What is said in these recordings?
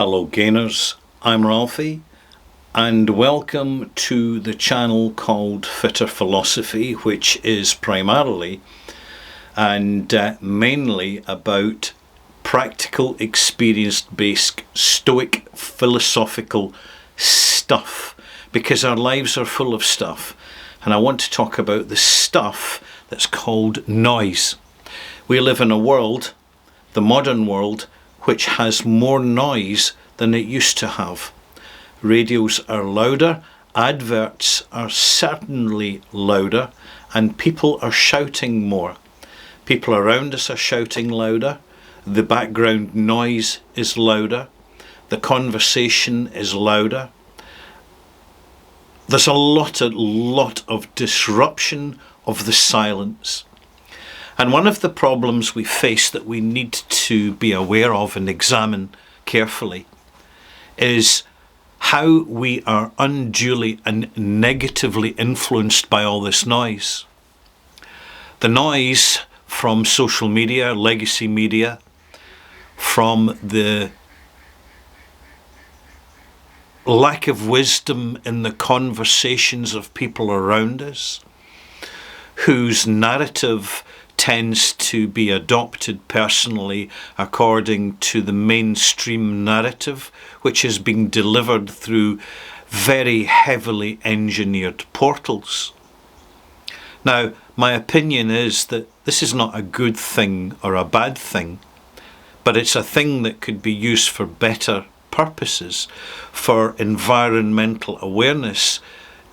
Hello gainers, I'm Ralphie and welcome to the channel called Fitter Philosophy, which is primarily and mainly about practical, experience-based, stoic, philosophical stuff, because our lives are full of stuff, and I want to talk about the stuff that's called noise. We live in a world, the modern world, which has more noise than it used to have. Radios are louder, adverts are certainly louder, and people are shouting more. People around us are shouting louder, the background noise is louder, the conversation is louder. There's a lot of disruption of the silence. And one of the problems we face that we need to be aware of and examine carefully is how we are unduly and negatively influenced by all this noise. The noise from social media, legacy media, from the lack of wisdom in the conversations of people around us, whose narrative tends to be adopted personally according to the mainstream narrative, which is being delivered through very heavily engineered portals. Now, my opinion is that this is not a good thing or a bad thing, but it's a thing that could be used for better purposes, for environmental awareness,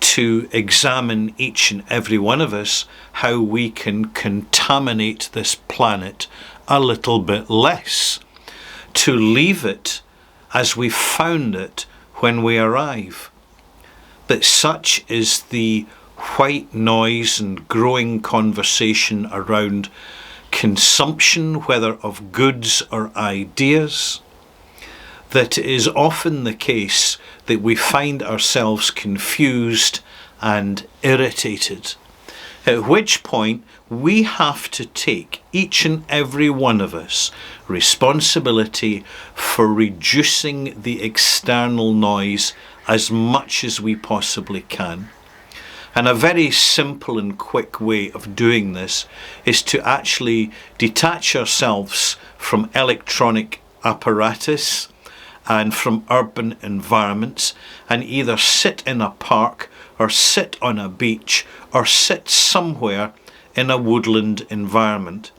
to examine each and every one of us how we can contaminate this planet a little bit less, to leave it as we found it when we arrive. But such is the white noise and growing conversation around consumption, whether of goods or ideas, that it is often the case that we find ourselves confused and irritated, at which point we have to take, each and every one of us, responsibility for reducing the external noise as much as we possibly can. And a very simple and quick way of doing this is to actually detach ourselves from electronic apparatus and from urban environments, and either sit in a park or sit on a beach or sit somewhere in a woodland environment.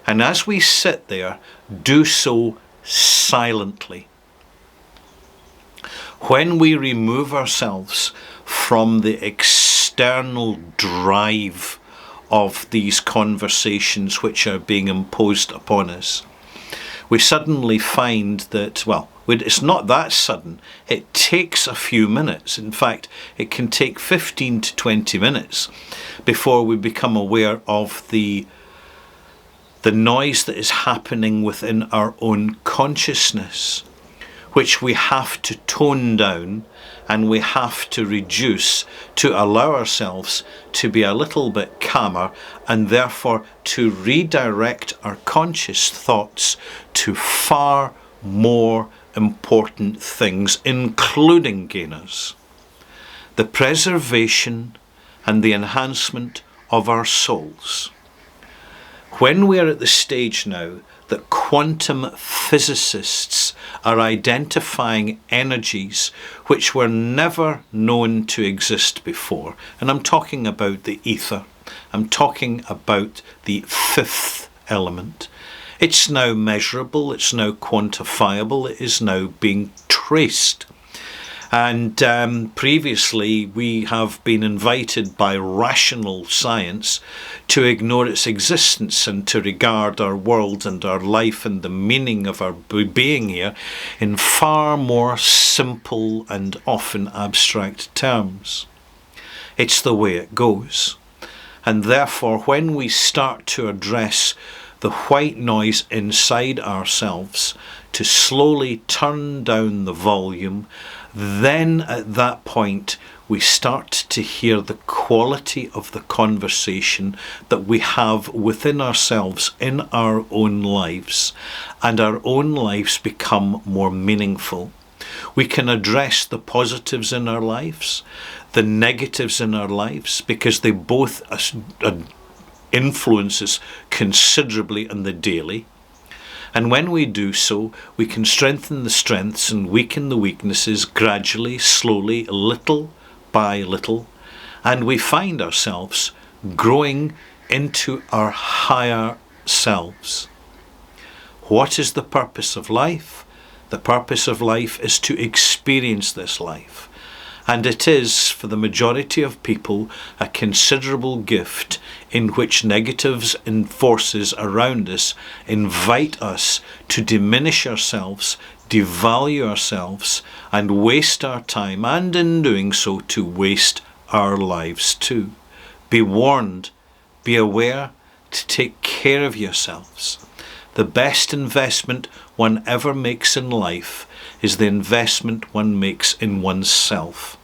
And as we sit there, do so silently. When we remove ourselves from the external drive of these conversations which are being imposed upon us, we suddenly find that, it's not that sudden. It takes a few minutes. In fact, it can take 15 to 20 minutes before we become aware of the noise that is happening within our own consciousness, which we have to tone down and we have to reduce to allow ourselves to be a little bit calmer, and therefore to redirect our conscious thoughts to far more important things, including gainers, the preservation and the enhancement of our souls. When we are at the stage now that quantum physicists are identifying energies which were never known to exist before, and I'm talking about the ether, I'm talking about the fifth element. It's now measurable, it's now quantifiable, it is now being traced. And previously we have been invited by rational science to ignore its existence and to regard our world and our life and the meaning of our being here in far more simple and often abstract terms. It's the way it goes. And therefore, when we start to address the white noise inside ourselves, to slowly turn down the volume, then at that point we start to hear the quality of the conversation that we have within ourselves in our own lives, and our own lives become more meaningful. We can address the positives in our lives, the negatives in our lives, because they both influence us considerably in the daily. And when we do so, we can strengthen the strengths and weaken the weaknesses gradually, slowly, little by little, and we find ourselves growing into our higher selves. What is the purpose of life? The purpose of life is to experience this life. And it is, for the majority of people, a considerable gift in which negatives and forces around us invite us to diminish ourselves, devalue ourselves, and waste our time, and in doing so, to waste our lives too. Be warned, be aware to take care of yourselves. The best investment one ever makes in life is the investment one makes in oneself.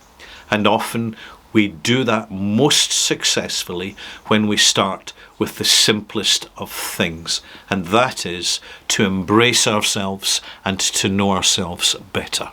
And often we do that most successfully when we start with the simplest of things, and that is to embrace ourselves and to know ourselves better.